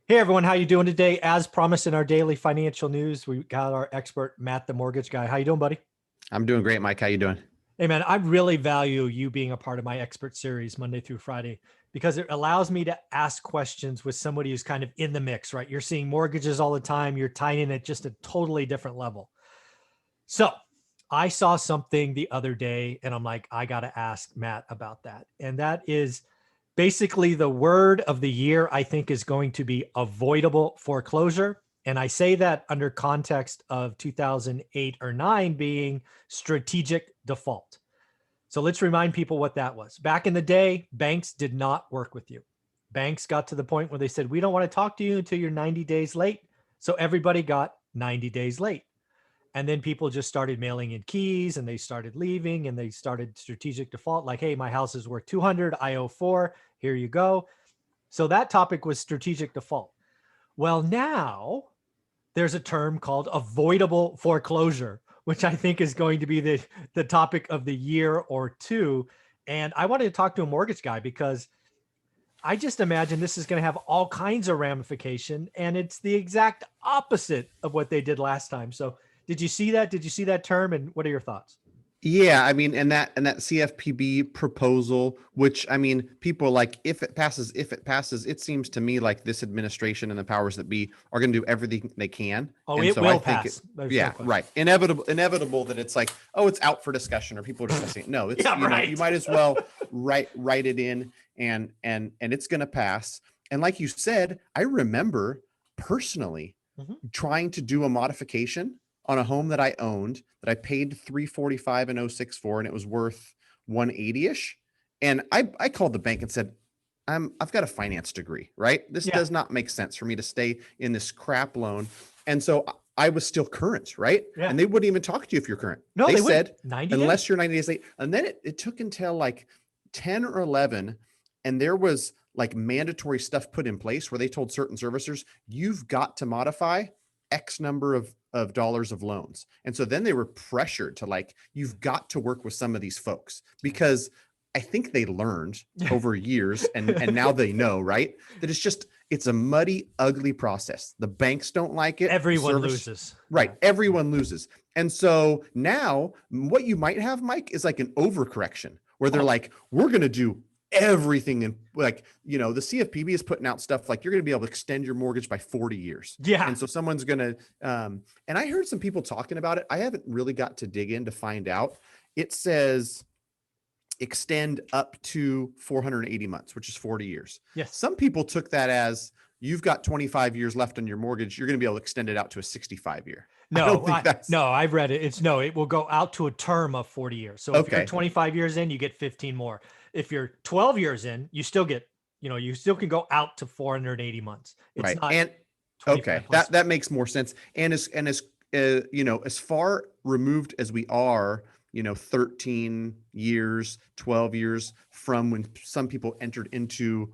Hey everyone, how you doing today? As promised in our daily financial news, we got our expert Matt, the mortgage guy. How you doing, buddy? I'm doing great, Mike. How you doing? Hey man, I really value you being a part of my expert series Monday through Friday because it allows me to ask questions with somebody who's kind of in the mix, right? You're seeing mortgages all the time. You're tying in at just a totally different level. So I saw something the other day and I'm like, I got to ask Matt about that. And that is basically the word of the year, I think, is going to be avoidable foreclosure. And I say that under context of 2008 or 9 being strategic default. So let's remind people what that was. Back in the day, banks did not work with you. Banks got to the point where they said, we don't want to talk to you until you're 90 days late. So everybody got 90 days late. And then people just started mailing in keys and they started leaving and they started strategic default like, hey, my house is worth 200, I owe 4, here you go. So that topic was strategic default. Well, now there's a term called avoidable foreclosure, which I think is going to be the topic of the year or two. And I wanted to talk to a mortgage guy because I just imagine this is going to have all kinds of ramification, and it's the exact opposite of what they did last time. So did you see that? Did you see that term? And what are your thoughts? Yeah, I mean, and that CFPB proposal, which I mean, people are like, if it passes, it seems to me like this administration and the powers that be are going to do everything they can. Oh, And it so I will think it, pass. There's no yeah, question. right, inevitable that it's like, oh, it's out for discussion or people are discussing it. No, it's Yeah, you right. might as well write it in and it's going to pass. And like you said, I remember personally Mhm. trying to do a modification on a home that I owned that I paid 345 and 06 for, and it was worth 180-ish. And I called the bank and said, I've got a finance degree, right? This Yeah. does not make sense for me to stay in this crap loan. And so I was still current, right? Yeah. And they wouldn't even talk to you if you're current. No, They they wouldn't. said, 90 unless days. you're 90 days late. And then it took until like 10 or 11, and there was like mandatory stuff put in place where they told certain servicers, you've got to modify X number of dollars of loans. And so then they were pressured to like, you've got to work with some of these folks because I think they learned over years and now they know, right? That it's a muddy, ugly process. The banks don't like it. The Everyone service, loses. right? Yeah. Everyone loses. And so now what you might have, Mike, is like an overcorrection where they're Oh, like, we're going to do everything. And like, the CFPB is putting out stuff like you're going to be able to extend your mortgage by 40 years. yeah. And so someone's going to, and I heard some people talking about it. I haven't really got to dig in to find out. It says extend up to 480 months, which is 40 years. Yes. Some people took that as you've got 25 years left on your mortgage. You're going to be able to extend it out to a 65 year. I don't No, think that's no, I've read it. It's no, it will go out to a term of 40 years. So if you're okay. 25 years in, you get 15 more. If you're 12 years in, you still get, you still can go out to 480 months. It's Right. not And 25 okay, plus. that makes more sense. As far removed as we are, 13 years, 12 years from when some people entered into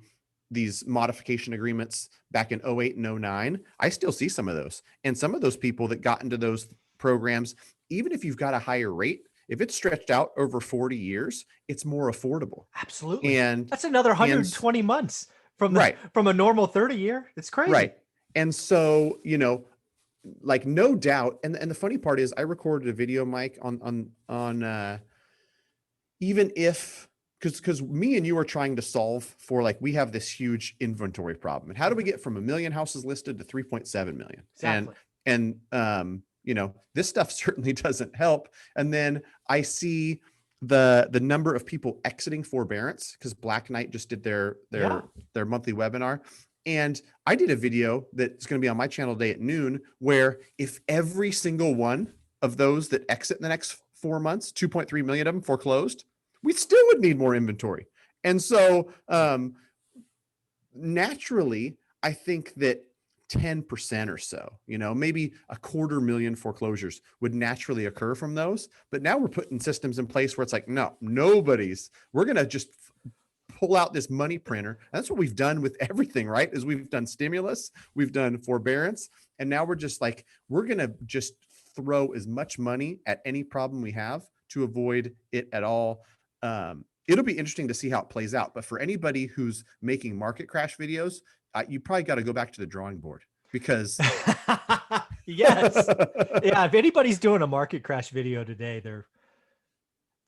these modification agreements back in 08 and 09, I still see some of those. And some of those people that got into those programs, even if you've got a higher rate, if it's stretched out over 40 years, it's more affordable. Absolutely. And That's another and 120 months from the right, from a normal 30 year. It's crazy. right. And so, like no doubt. And the funny part is I recorded a video, Mike, on even if because me and you are trying to solve for like we have this huge inventory problem. And how do we Mhm. get from 1 million houses listed to 3.7 million? Exactly. And this stuff certainly doesn't help. And then I see the number of people exiting forbearance because Black Knight just did their Yeah. their their monthly webinar. And I did a video that's going to be on my channel today at noon, where if every single one of those that exit in the next 4 months, 2.3 million of them foreclosed, we still would need more inventory. And so naturally, I think that 10% or so, maybe 250,000 foreclosures would naturally occur from those. But now we're putting systems in place where it's like, no, we're going to just pull out this money printer. And that's what we've done with everything, right? Is we've done stimulus, we've done forbearance, and now we're just like, we're going to just throw as much money at any problem we have to avoid it at all. It'll be interesting to see how it plays out. But for anybody who's making market crash videos, you probably got to go back to the drawing board because Yes. Yeah. If anybody's doing a market crash video today, they're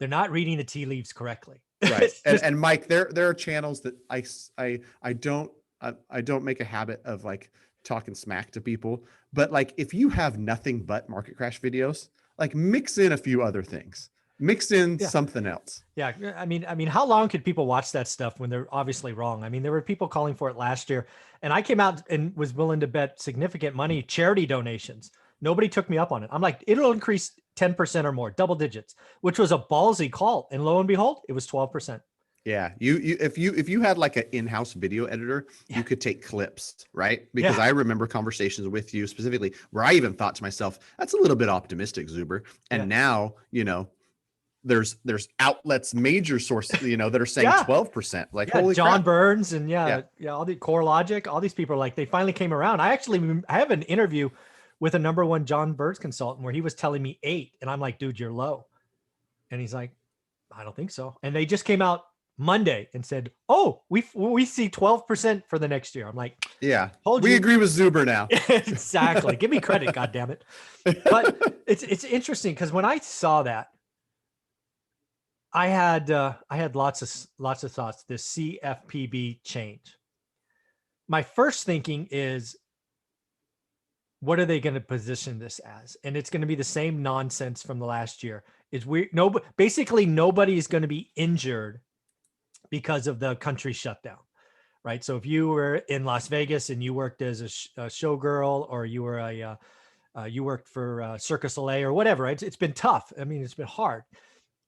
not reading the tea leaves correctly. Right. It's just, And Mike, there are channels that I don't make a habit of like talking smack to people, but like if you have nothing but market crash videos, like mix in a few other things, mix in Yeah. something else. yeah. I mean, how long could people watch that stuff when they're obviously wrong? I mean, there were people calling for it last year, and I came out and was willing to bet significant money, charity donations. Nobody took me up on it. I'm like, it'll increase 10% or more, double digits, which was a ballsy call. And lo and behold, it was 12%. Yeah, if you had like an in-house video editor, Yeah. you could take clips, right? Because Yeah. I remember conversations with you specifically where I even thought to myself, that's a little bit optimistic, Zuber. And Yeah. now, there's outlets, major sources, that are saying Yeah. 12%. Like, Yeah, holy John crap. Burns and Yeah. all the Core Logic, all these people are like, they finally came around. I have an interview with a #1 John Burns consultant where he was telling me 8, and I'm like, dude, you're low. And he's like, I don't think so. And they just came out Monday and said, oh, we see 12% for the next year. I'm like, Yeah. told We you. agree with Zuber now. Exactly. Give me credit, goddammit. But it's interesting because when I saw that, I had lots of thoughts. This CFPB change. My first thinking is, what are they going to position this as? And it's going to be the same nonsense from the last year. Basically nobody is going to be injured because of the country shutdown, right? So if you were in Las Vegas and you worked as a showgirl, or you were you worked for Circus Soleil or whatever, right? It's been tough. I mean, it's been hard.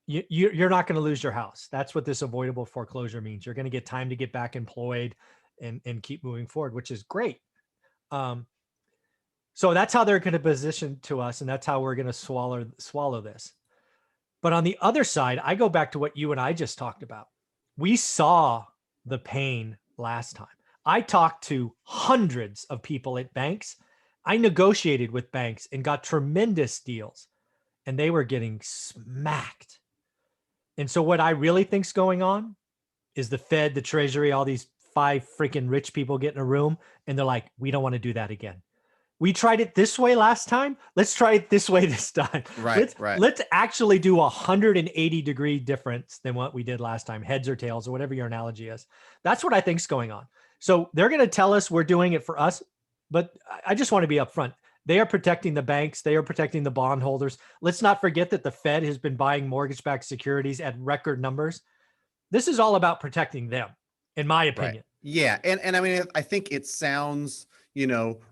You're not going to lose your house. That's what this avoidable foreclosure means. You're going to get time to get back employed and keep moving forward, which is great. So that's how they're going to position to us, and that's how we're going to swallow this. But on the other side, I go back to what you and I just talked about. We saw the pain last time. I talked to hundreds of people at banks. I negotiated with banks and got tremendous deals, and they were getting smacked. And so what I really think's going on is the Fed, the Treasury, all these 5 freaking rich people get in a room and they're like, we don't want to do that again. We tried it this way last time. Let's try it this way this time. Right. Let's actually do 180-degree difference than what we did last time, heads or tails or whatever your analogy is. That's what I think's going on. So they're going to tell us we're doing it for us, but I just want to be upfront. They are protecting the banks. They are protecting the bondholders. Let's not forget that the Fed has been buying mortgage-backed securities at record numbers. This is all about protecting them, in my opinion. Right. Yeah. And I mean, I think it sounds,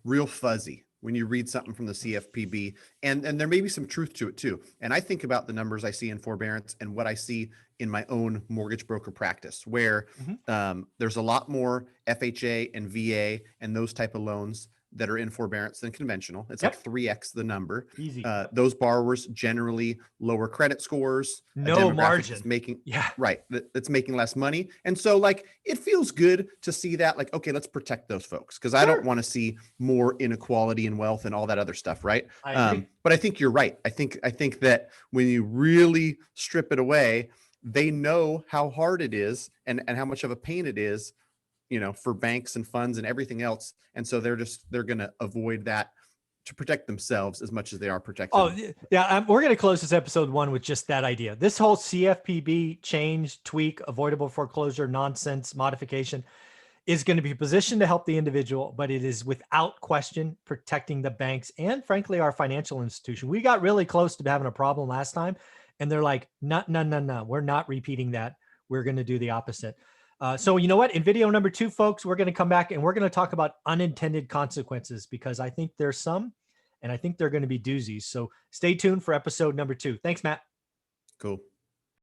real fuzzy when you read something from the CFPB, and there may be some truth to it too. And I think about the numbers I see in forbearance and what I see in my own mortgage broker practice, where there's a lot more FHA and VA and those type of loans that are in forbearance than conventional. It's like 3x the number. Easy. Those borrowers generally lower credit scores, no margin, that's making less money. And so like, it feels good to see that, like, okay, let's protect those folks. Cause I don't want to see more inequality in wealth and all that other stuff. Right. But I think you're right. I think that when you really strip it away, they know how hard it is and how much of a pain it is, for banks and funds and everything else. And so they're going to avoid that to protect themselves as much as they are protecting. Oh yeah. We're going to close this episode 1 with just that idea. This whole CFPB change, tweak, avoidable foreclosure, nonsense modification is going to be positioned to help the individual, but it is without question protecting the banks and frankly, our financial institution. We got really close to having a problem last time, and they're like, no, we're not repeating that. We're going to do the opposite. So you know what? In video number 2, folks, we're going to come back and we're going to talk about unintended consequences, because I think there's some, and I think they're going to be doozies. So stay tuned for episode number 2. Thanks, Matt. Cool.